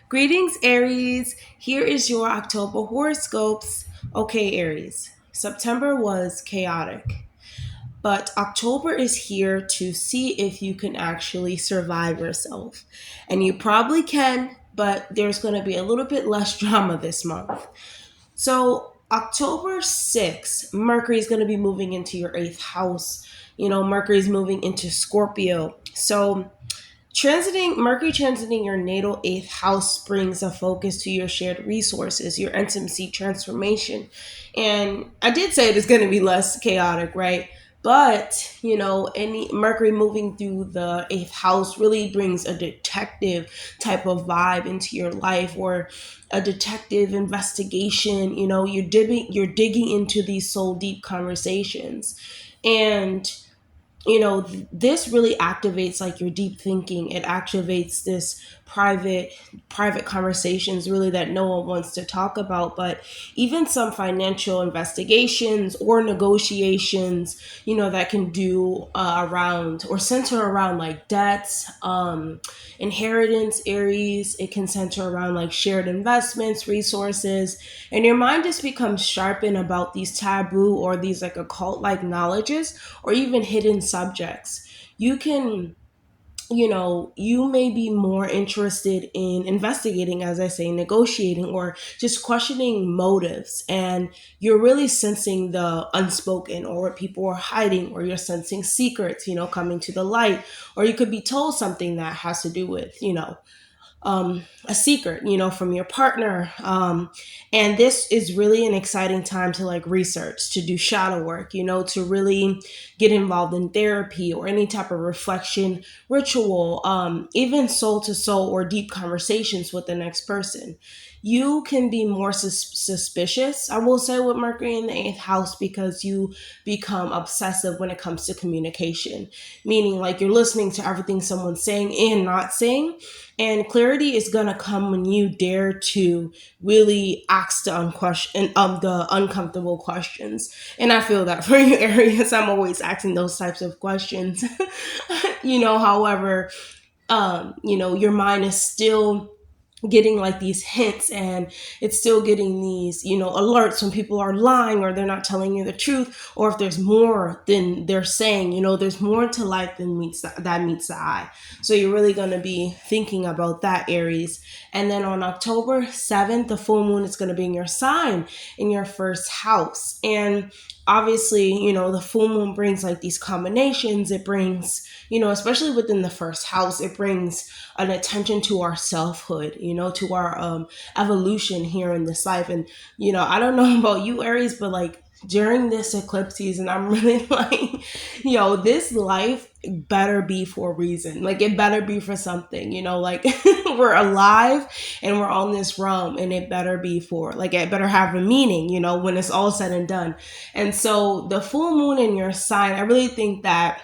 Greetings, Aries. Here is your October horoscopes. Okay, Aries. September was chaotic, but October is here to see if you can actually survive yourself. And you probably can, but there's going to be a little bit less drama this month. So, October 6th, Mercury is going to be moving into your eighth house. Mercury is moving into Scorpio. So, Mercury transiting your natal eighth house brings a focus to your shared resources, your intimacy, transformation. And I did say it is going to be less chaotic, right? But, any Mercury moving through the eighth house really brings a detective type of vibe into your life, or a detective investigation. You're digging into these soul deep conversations. And this really activates like your deep thinking. It activates this private conversations really that no one wants to talk about, but even some financial investigations or negotiations, that can do around or center around like debts, inheritance. Aries, it can center around like shared investments, resources, and your mind just becomes sharpened about these taboo or these like occult like knowledges, or even hidden subjects. You can, you may be more interested in investigating, as I say, negotiating, or just questioning motives. And you're really sensing the unspoken, or what people are hiding, or you're sensing secrets, coming to the light. Or you could be told something that has to do with, a secret, from your partner. And this is really an exciting time to like research, to do shadow work, to really get involved in therapy or any type of reflection ritual, even soul to soul or deep conversations with the next person. You can be more suspicious, I will say, with Mercury in the eighth house, because you become obsessive when it comes to communication, meaning like you're listening to everything someone's saying and not saying. And clarity is gonna come when you dare to really ask the uncomfortable questions. And I feel that for you, Aries, I'm always asking those types of questions. However, your mind is still getting like these hints, and it's still getting these alerts when people are lying, or they're not telling you the truth, or if there's more than they're saying. There's more to life than meets the eye. So you're really going to be thinking about that, Aries. And then on October 7th, the full moon is going to be in your sign, in your first house. And obviously, the full moon brings like these combinations. It brings, especially within the first house, it brings an attention to our selfhood, to our evolution here in this life. And, I don't know about you, Aries, but like during this eclipse season, I'm really like, this life better be for a reason. Like it better be for something, like we're alive and we're on this realm, and it better be for like, it better have a meaning, when it's all said and done. And so the full moon in your sign, I really think that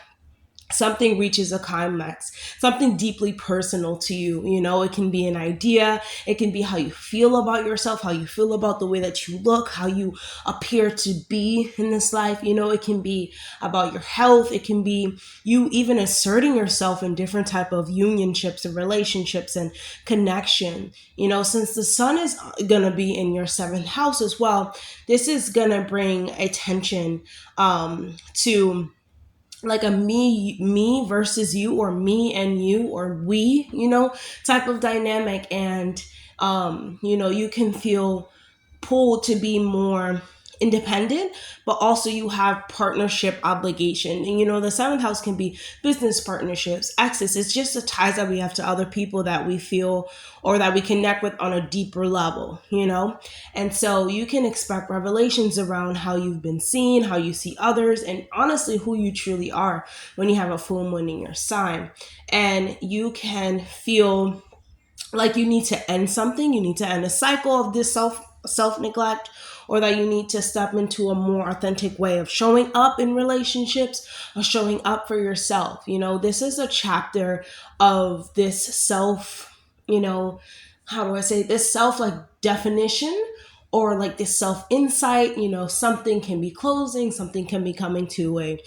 something reaches a climax, something deeply personal to you. It can be an idea, it can be how you feel about yourself, how you feel about the way that you look, how you appear to be in this life. It can be about your health, it can be you even asserting yourself in different type of unionships and relationships and connection. Since the sun is gonna be in your seventh house as well, this is gonna bring attention to like a me versus you, or me and you, or we, type of dynamic. And you can feel pulled to be more independent, but also you have partnership obligation. And the seventh house can be business partnerships, access. It's just the ties that we have to other people that we feel or that we connect with on a deeper level. And so you can expect revelations around how you've been seen, how you see others, and honestly who you truly are when you have a full moon in your sign. And you can feel like you need to end something, you need to end a cycle of this self neglect, or that you need to step into a more authentic way of showing up in relationships, or showing up for yourself. This is a chapter of this self, how do I say, this self like definition, or like this self insight. Something can be closing, something can be coming to an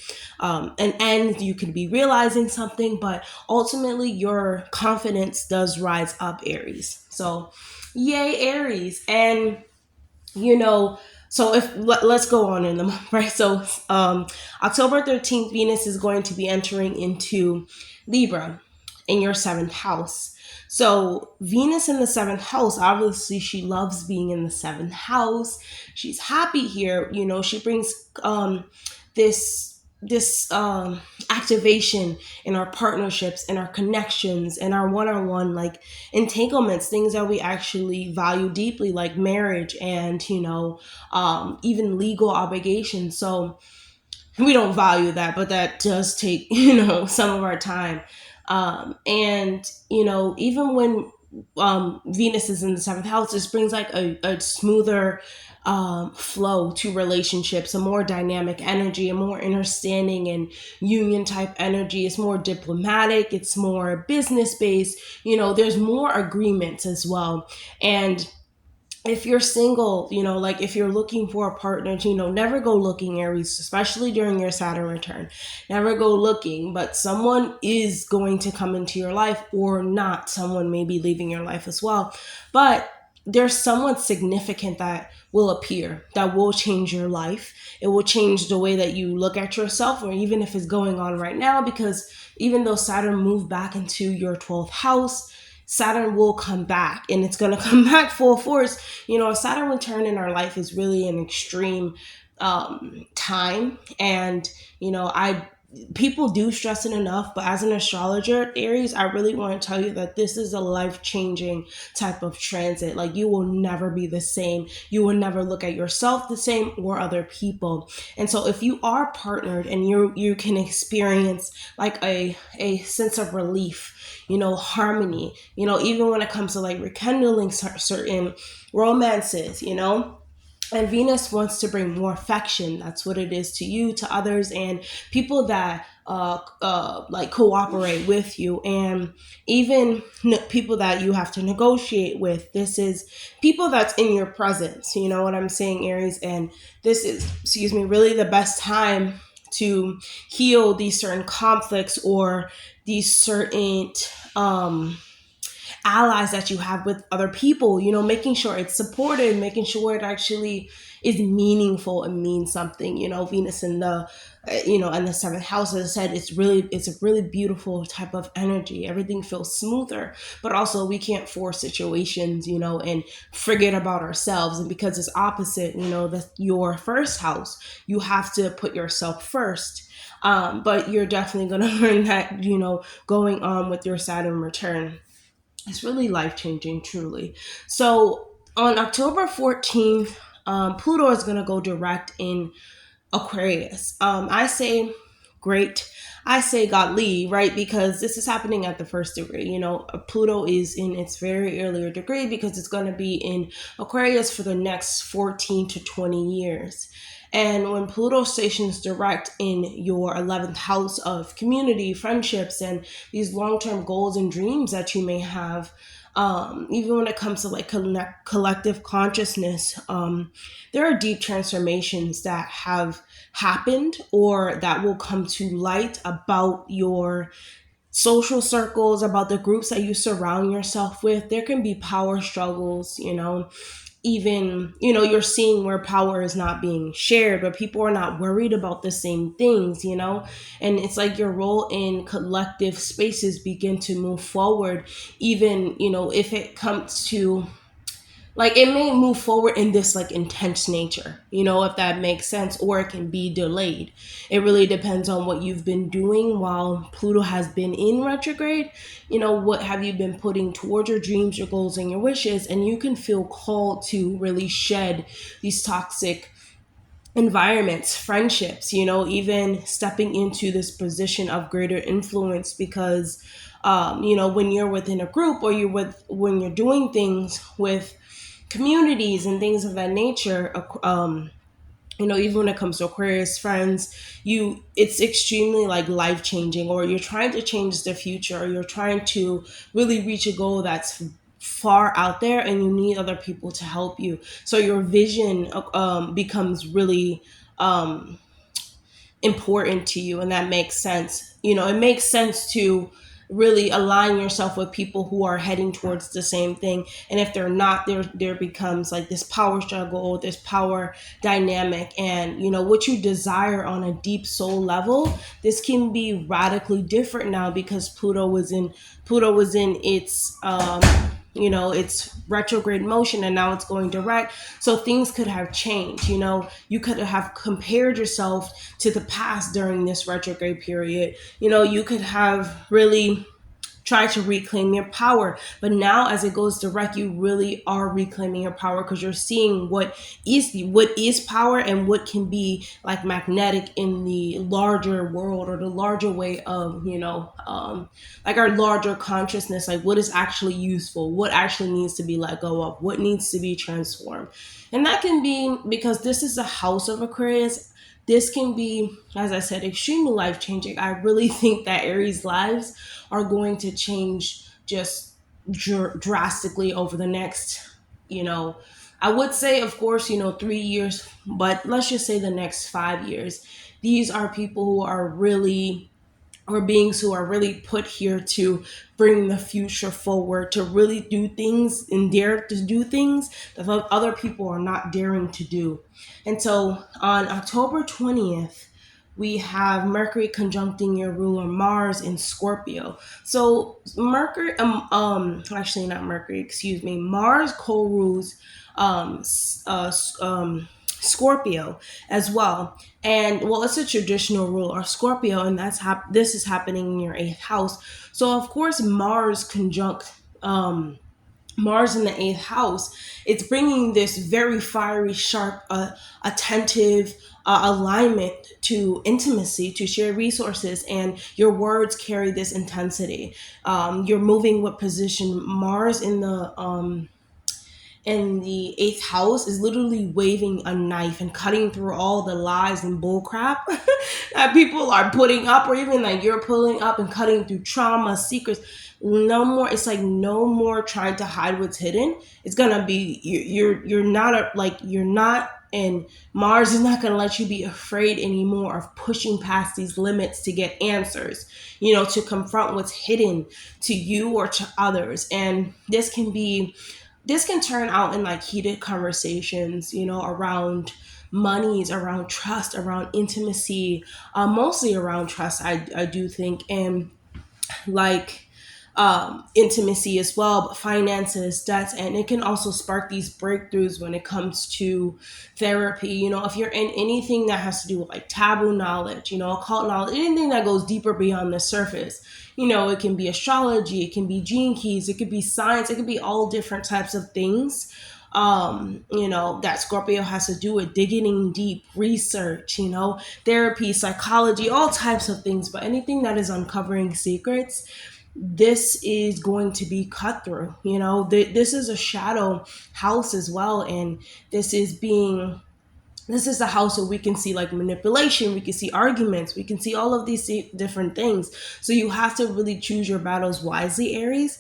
end. You can be realizing something, but ultimately your confidence does rise up, Aries. So, yay, Aries. And you know so if let's go on in the month, right? So October 13th, Venus is going to be entering into Libra in your seventh house. So Venus in the seventh house, obviously she loves being in the seventh house. She's happy here. She brings this activation in our partnerships, in our connections, in our one-on-one like entanglements, things that we actually value deeply, like marriage and even legal obligations. So we don't value that, but that does take some of our time. And even when Venus is in the seventh house, this brings like a smoother flow to relationships, a more dynamic energy, a more understanding and union type energy. It's more diplomatic, it's more business based. There's more agreements as well. And if you're single, like if you're looking for a partner, never go looking, Aries, especially during your Saturn return. Never go looking, but someone is going to come into your life, or not. Someone may be leaving your life as well. But there's someone significant that will appear, that will change your life. It will change the way that you look at yourself, or even if it's going on right now, because even though Saturn moved back into your 12th house, Saturn will come back, and it's going to come back full force. A Saturn return in our life is really an extreme time. And, I people do stress it enough, but as an astrologer, Aries, I really want to tell you that this is a life-changing type of transit. Like, you will never be the same. You will never look at yourself the same, or other people. And so if you are partnered and you can experience like a sense of relief, harmony, even when it comes to like rekindling certain romances, and Venus wants to bring more affection. That's what it is to you, to others, and people that like cooperate with you, and even people that you have to negotiate with. This is people that's in your presence. You know what I'm saying, Aries? And this is, excuse me, really the best time to heal these certain conflicts, or these certain allies that you have with other people, making sure it's supported, making sure it actually is meaningful and means something. Venus in the in the seventh house, as I said, it's a really beautiful type of energy. Everything feels smoother, but also we can't force situations, and forget about ourselves. And because it's opposite, your first house, you have to put yourself first. But you're definitely going to learn that, going on with your Saturn return. It's really life changing, truly. So on October 14th, Pluto is going to go direct in Aquarius. I say great. I say godly, right? Because this is happening at the first degree. Pluto is in its very earlier degree, because it's going to be in Aquarius for the next 14 to 20 years. And when Pluto stations direct in your 11th house of community, friendships, and these long-term goals and dreams that you may have, even when it comes to like collective consciousness, there are deep transformations that have happened, or that will come to light about your social circles, about the groups that you surround yourself with. There can be power struggles, even you're seeing where power is not being shared, but people are not worried about the same things, and it's like your role in collective spaces begin to move forward, even if it comes to like, it may move forward in this like intense nature, if that makes sense, or it can be delayed. It really depends on what you've been doing while Pluto has been in retrograde. What have you been putting towards your dreams, your goals, and your wishes? And you can feel called to really shed these toxic environments, friendships, even stepping into this position of greater influence, because when you're within a group, or when you're doing things with communities and things of that nature, even when it comes to Aquarius friends, it's extremely like life changing, or you're trying to change the future, or you're trying to really reach a goal that's far out there and you need other people to help you. So your vision becomes really um, important to you, and that makes sense. It makes sense to really align yourself with people who are heading towards the same thing. And if they're not, there becomes like this power struggle, this power dynamic. And what you desire on a deep soul level, this can be radically different now because Pluto was in its its retrograde motion, and now it's going direct. So things could have changed. You could have compared yourself to the past during this retrograde period. You could have really try to reclaim your power. But now as it goes direct, you really are reclaiming your power because you're seeing what is power and what can be like magnetic in the larger world, or the larger way of, like our larger consciousness, like what is actually useful, what actually needs to be let go of, what needs to be transformed. And that can be because this is the house of Aquarius. This can be, as I said, extremely life changing. I really think that Aries lives are going to change just drastically over the next, you know, I would say, of course, 3 years, but let's just say the next 5 years. These are people who are really, or beings who are really put here to bring the future forward, to really do things and dare to do things that other people are not daring to do. And so on October 20th, we have Mercury conjuncting your ruler Mars in Scorpio. So Mercury, actually not Mercury, excuse me, Mars co-rules um, s- uh, s- um, Scorpio as well. And well, it's a traditional ruler of Scorpio, and this is happening in your eighth house. So of course, Mars in the eighth house, it's bringing this very fiery, sharp, attentive alignment to intimacy, to share resources, and your words carry this intensity. You're moving with position. Mars in the eighth house is literally waving a knife and cutting through all the lies and bullcrap that people are putting up, or even like you're pulling up, and cutting through trauma, secrets. No more. It's like no more trying to hide what's hidden. It's gonna be you're not you're not. And Mars is not going to let you be afraid anymore of pushing past these limits to get answers, to confront what's hidden to you or to others. And this can turn out in like heated conversations, around monies, around trust, around intimacy, mostly around trust, I do think. And like intimacy as well, but finances, debts, and it can also spark these breakthroughs when it comes to therapy. If you're in anything that has to do with like taboo knowledge, occult knowledge, anything that goes deeper beyond the surface. It can be astrology, it can be gene keys, it could be science, it could be all different types of things. That Scorpio has to do with digging in deep research, therapy, psychology, all types of things. But anything that is uncovering secrets, this is going to be cut through. This is a shadow house as well, and this is being this is the house where we can see like manipulation, we can see arguments, we can see all of these different things. So you have to really choose your battles wisely, Aries.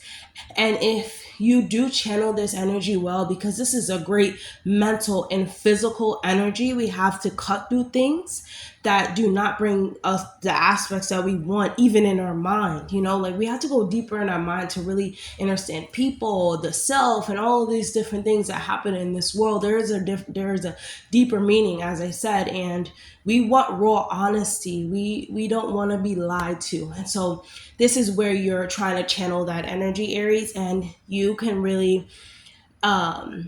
And if you do channel this energy well, because this is a great mental and physical energy, we have to cut through things that do not bring us the aspects that we want, even in our mind. Like we have to go deeper in our mind to really understand people, the self, and all of these different things that happen in this world. There is a deeper meaning, as I said, and we want raw honesty. We don't want to be lied to. And so this is where you're trying to channel that energy, Aries, and you can really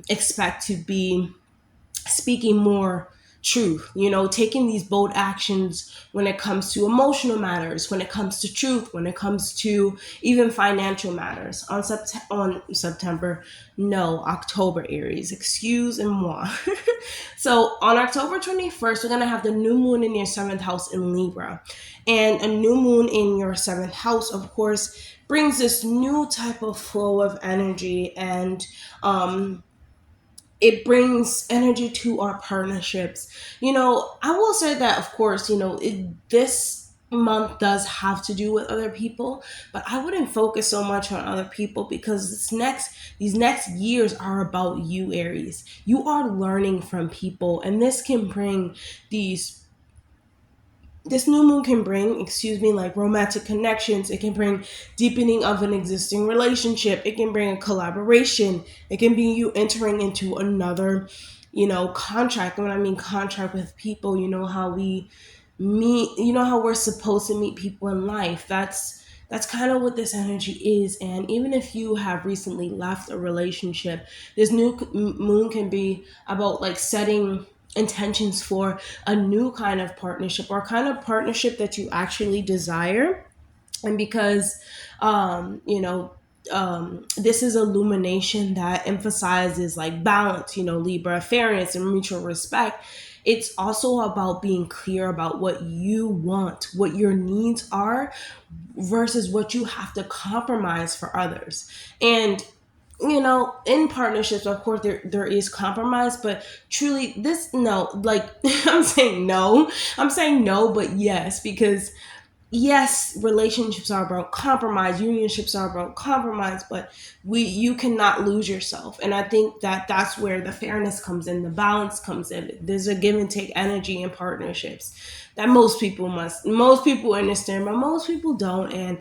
expect to be speaking more truth, taking these bold actions when it comes to emotional matters, when it comes to truth, when it comes to even financial matters. On September, no, October, Aries, excuse moi. So on October 21st, we're going to have the new moon in your seventh house in Libra. And a new moon in your seventh house, of course, brings this new type of flow of energy, and it brings energy to our partnerships. I will say that, of course, this month does have to do with other people, but I wouldn't focus so much on other people because these next years are about you, Aries. You are learning from people, and these this new moon can bring, like romantic connections. It can bring deepening of an existing relationship. It can bring a collaboration. It can be you entering into another, contract. And when I mean contract with people, you know how we meet, you know how we're supposed to meet people in life. That's kind of what this energy is. And even if you have recently left a relationship, this new moon can be about like setting intentions for a new kind of partnership, or kind of partnership that you actually desire. And because this is illumination that emphasizes like balance, Libra, fairness, and mutual respect. It's also about being clear about what you want, what your needs are, versus what you have to compromise for others. And in partnerships, of course, there is compromise, but truly, this no, like I'm saying no, but yes, because yes, relationships are about compromise, unionships are about compromise, but you cannot lose yourself. And I think that that's where the fairness comes in, the balance comes in. There's a give and take energy in partnerships that most people understand, but most people don't. And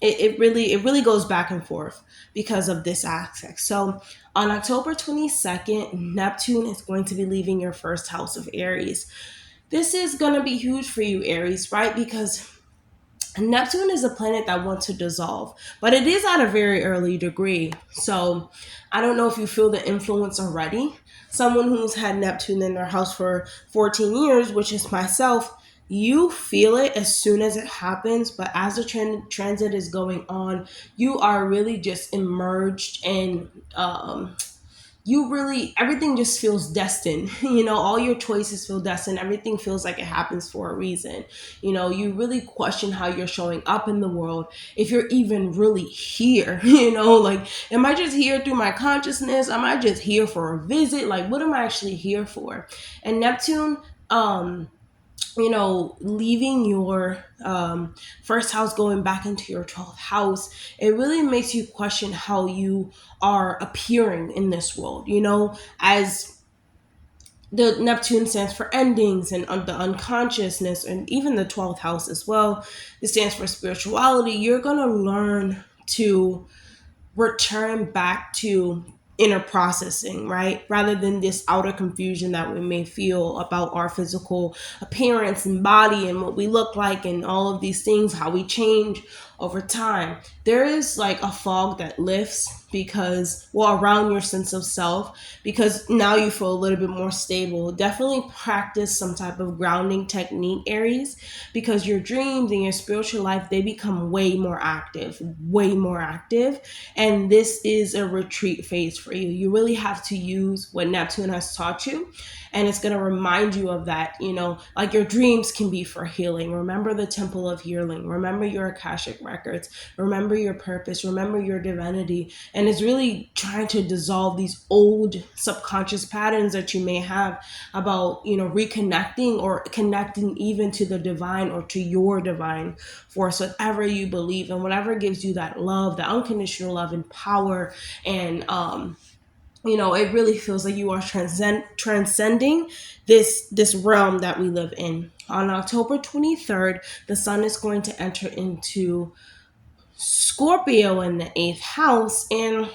it really goes back and forth because of this aspect. So on October 22nd, Neptune is going to be leaving your first house of Aries. This is going to be huge for you, Aries, right? Because Neptune is a planet that wants to dissolve, but it is at a very early degree. So I don't know if you feel the influence already. Someone who's had Neptune in their house for 14 years, which is myself, you feel it as soon as it happens. But as the transit is going on, you are really just immersed in you really, everything just feels destined. All your choices feel destined. Everything feels like it happens for a reason. You really question how you're showing up in the world, if you're even really here. Like, am I just here through my consciousness? Am I just here for a visit? Like, what am I actually here for? And Neptune, leaving your first house, going back into your 12th house, it really makes you question how you are appearing in this world. As the Neptune stands for endings and the unconsciousness, and even the 12th house as well. It stands for spirituality. You're going to learn to return back to inner processing, right? Rather than this outer confusion that we may feel about our physical appearance and body and what we look like and all of these things, how we change over time. There is like a fog that lifts because, well, around your sense of self, because now you feel a little bit more stable. Definitely practice some type of grounding technique, Aries, because your dreams and your spiritual life, they become way more active, way more active. And this is a retreat phase for you. You really have to use what Neptune has taught you. And it's going to remind you of that, like your dreams can be for healing. Remember the temple of healing. Remember your Akashic records. Remember your purpose. Remember your divinity. And it's really trying to dissolve these old subconscious patterns that you may have about, reconnecting or connecting even to the divine or to your divine force, whatever you believe and whatever gives you that love, that unconditional love and power. And, it really feels like you are transcending this realm that we live in. On October 23rd, the sun is going to enter into Scorpio in the 8th house. And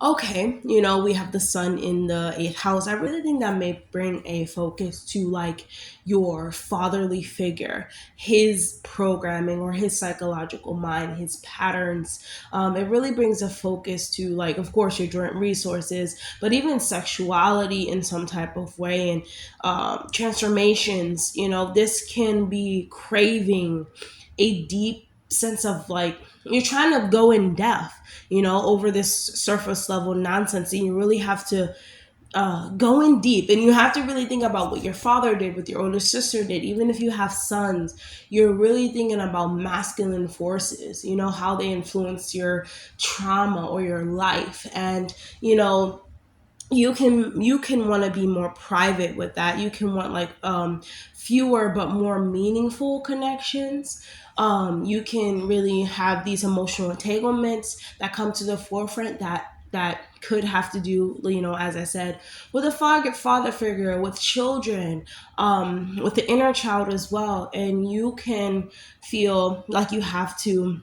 okay, we have the sun in the 8th house. I really think that may bring a focus to like your fatherly figure, his programming or his psychological mind, his patterns. It really brings a focus to like, of course, your joint resources, but even sexuality in some type of way, and transformations. This can be craving a deep sense of like, you're trying to go in depth, over this surface level nonsense. And you really have to go in deep, and you have to really think about what your father did, what your older sister did. Even if you have sons, you're really thinking about masculine forces, how they influence your trauma or your life. And, you can want to be more private with that. You can want like fewer but more meaningful connections. You can really have these emotional entanglements that come to the forefront that could have to do, as I said, with a father figure, with children, with the inner child as well. And you can feel like you have to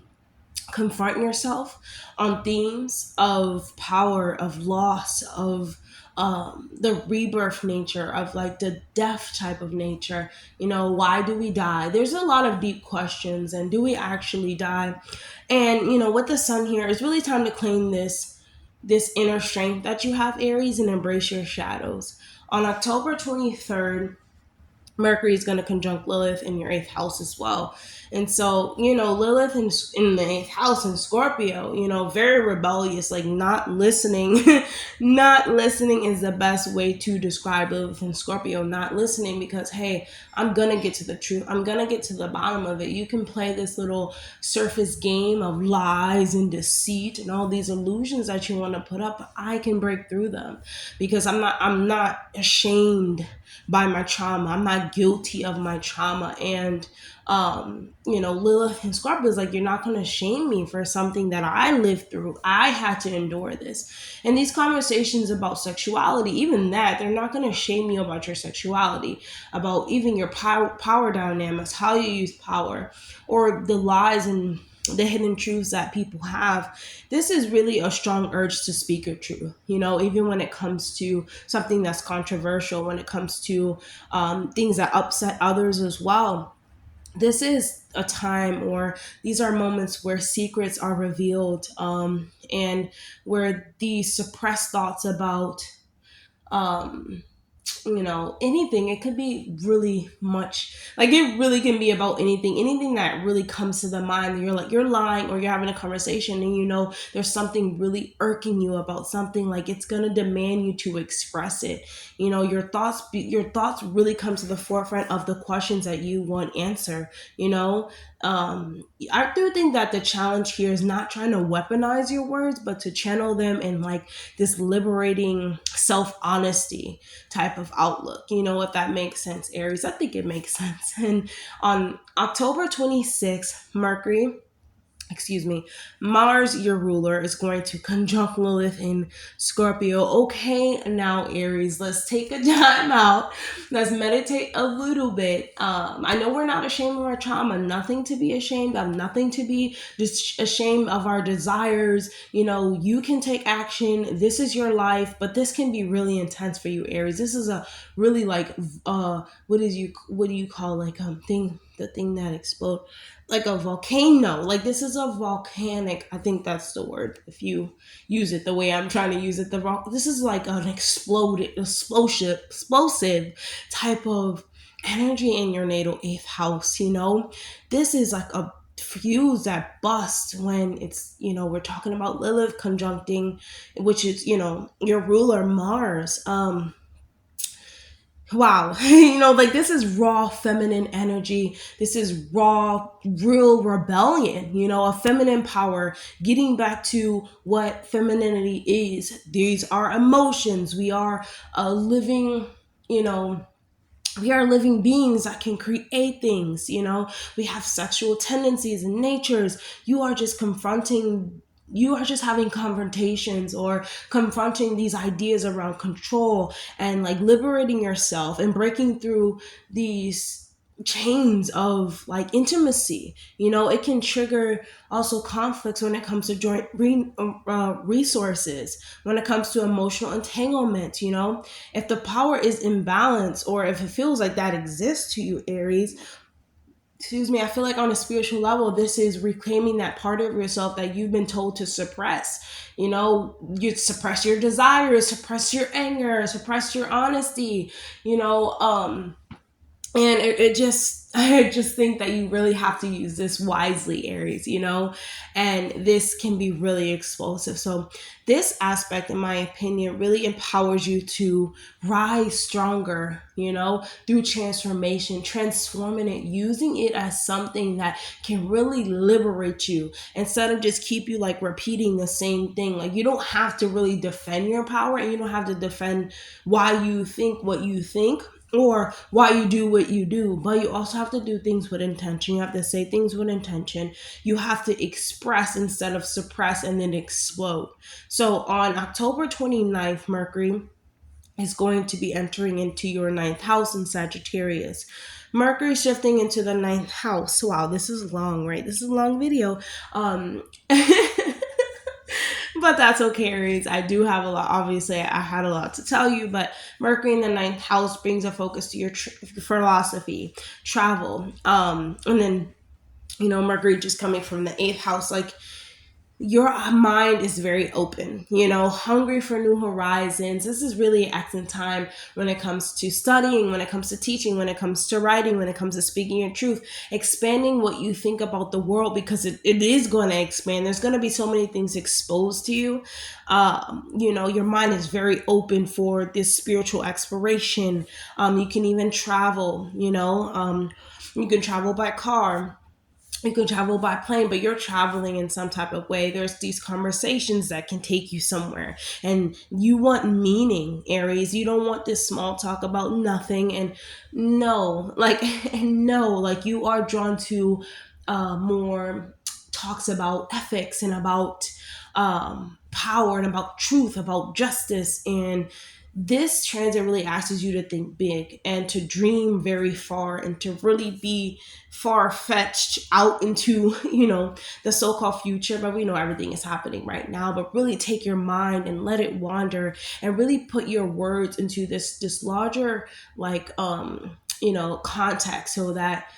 confront yourself on themes of power, of loss, of the rebirth nature, of like the death type of nature. Why do we die? There's a lot of deep questions, and do we actually die? And with the sun here, it's really time to claim this inner strength that you have, Aries, and embrace your shadows. On October 23rd, Mercury is going to conjunct Lilith in your eighth house as well. And so, Lilith in the eighth house in Scorpio, very rebellious, like not listening. Not listening is the best way to describe Lilith in Scorpio. Not listening because, hey, I'm going to get to the truth. I'm going to get to the bottom of it. You can play this little surface game of lies and deceit and all these illusions that you want to put up, but I can break through them because I'm not ashamed by my trauma. I'm not guilty of my trauma. And Lilith and Scorpio is like, you're not going to shame me for something that I lived through. I had to endure this. And these conversations about sexuality, even that, they're not going to shame you about your sexuality, about even your power dynamics, how you use power, or the lies and the hidden truths that people have. This is really a strong urge to speak your truth, even when it comes to something that's controversial, when it comes to things that upset others as well. This is a time, or these are moments where secrets are revealed, and where these suppressed thoughts about um, anything. It could be really much, like it really can be about anything that really comes to the mind. You're like, you're lying, or you're having a conversation and there's something really irking you about something, like it's going to demand you to express it. Your thoughts really come to the forefront of the questions that you want answer. I do think that the challenge here is not trying to weaponize your words, but to channel them in like this liberating self honesty type of outlook, if that makes sense, Aries. I think it makes sense. And on October 26th, Mars, your ruler, is going to conjunct Lilith in Scorpio. Okay, now Aries, let's take a time out. Let's meditate a little bit. I know we're not ashamed of our trauma. Nothing to be ashamed of. Nothing to be just ashamed of our desires. You can take action. This is your life, but this can be really intense for you, Aries. This is a really like what do you call like thing the thing that explode, like a volcano. Like this is a volcanic, I think that's the word if you use it the way I'm trying to use it. This is like an explosive type of energy in your natal eighth house. This is like a fuse that busts when it's, we're talking about Lilith conjuncting, which is, your ruler Mars. Wow. Like this is raw feminine energy. This is raw, real rebellion, a feminine power, getting back to what femininity is. These are emotions. We are a living, you know, we are living beings that can create things. We have sexual tendencies and natures. You are just having confrontations or confronting these ideas around control and like liberating yourself and breaking through these chains of like intimacy. It can trigger also conflicts when it comes to joint resources, when it comes to emotional entanglement. If the power is imbalanced, or if it feels like that exists to you, Aries, excuse me, I feel like on a spiritual level, this is reclaiming that part of yourself that you've been told to suppress. You suppress your desires, suppress your anger, suppress your honesty. And it just, I just think that you really have to use this wisely, Aries, and this can be really explosive. So this aspect, in my opinion, really empowers you to rise stronger, through transformation, transforming it, using it as something that can really liberate you instead of just keep you like repeating the same thing. Like, you don't have to really defend your power, and you don't have to defend why you think what you think or why you do what you do, but you also have to do things with intention. You have to say things with intention. You have to express instead of suppress and then explode. So on October 29th, Mercury is going to be entering into your ninth house in Sagittarius. Mercury shifting into the ninth house. Wow, this is long, right? This is a long video. But that's okay, Aries. I do have a lot. Obviously, I had a lot to tell you, but Mercury in the ninth house brings a focus to your philosophy, travel, and then Mercury just coming from the eighth house, like your mind is very open, hungry for new horizons. This is really an excellent time when it comes to studying, when it comes to teaching, when it comes to writing, when it comes to speaking your truth, expanding what you think about the world, because it is going to expand. There's going to be so many things exposed to you. Your mind is very open for this spiritual exploration. You can even travel, you can travel by car, you can travel by plane, but you're traveling in some type of way. There's these conversations that can take you somewhere, and you want meaning, Aries. You don't want this small talk about nothing. And no, like, and no, like, you are drawn to more talks about ethics and about power and about truth, about justice. And this transit really asks you to think big and to dream very far and to really be far fetched out into, the so called future. But we know everything is happening right now. But really take your mind and let it wander and really put your words into this larger, like, context, so that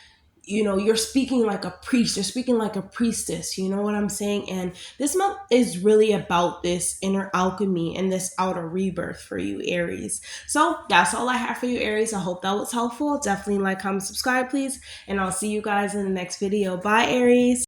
you're speaking like a priest, you're speaking like a priestess, you know what I'm saying? And this month is really about this inner alchemy and this outer rebirth for you, Aries. So that's all I have for you, Aries. I hope that was helpful. Definitely like, comment, subscribe, please. And I'll see you guys in the next video. Bye, Aries.